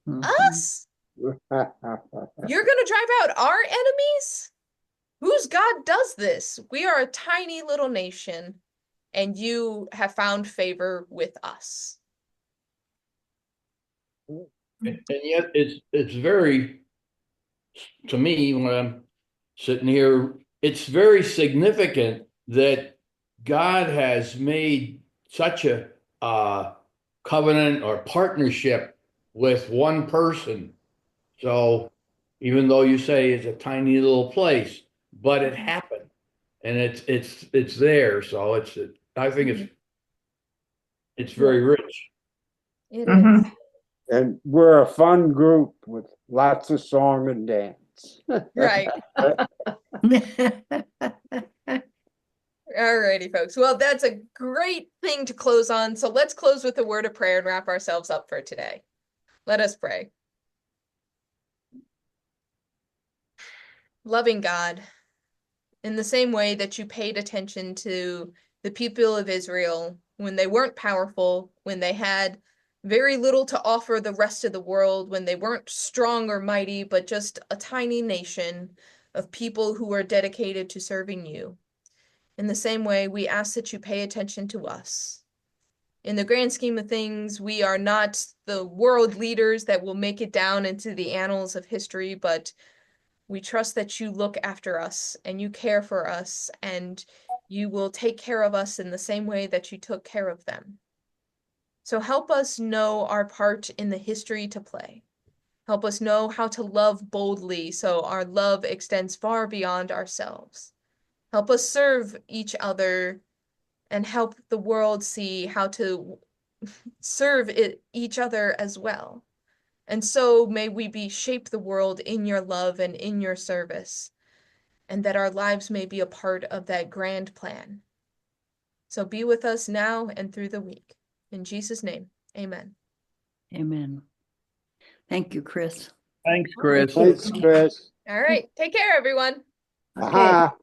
Us? You're gonna drive out our enemies? Whose God does this? We are a tiny little nation, and you have found favor with us. And yet it's very, to me, when I'm sitting here, it's very significant that God has made such a covenant or partnership with one person. So even though you say it's a tiny little place, but it happened, and it's there. So I think it's very rich. It Mhm. is. And we're a fun group with lots of song and dance. Right. Alrighty, folks. Well, that's a great thing to close on. So let's close with a word of prayer and wrap ourselves up for today. Let us pray. Loving God, in the same way that you paid attention to the people of Israel when they weren't powerful, when they had very little to offer the rest of the world, when they weren't strong or mighty, but just a tiny nation of people who are dedicated to serving you. In the same way, we ask that you pay attention to us. In the grand scheme of things, we are not the world leaders that will make it down into the annals of history, but we trust that you look after us and you care for us and you will take care of us in the same way that you took care of them. So help us know our part in the history to play. Help us know how to love boldly so our love extends far beyond ourselves. Help us serve each other and help the world see how to serve each other as well. And so may we shape the world in your love and in your service, and that our lives may be a part of that grand plan. So be with us now and through the week. In Jesus' name, amen. Amen. Thank you, Chris. Thanks, Chris. Thanks, Chris. All right, take care, everyone. Okay. Aha.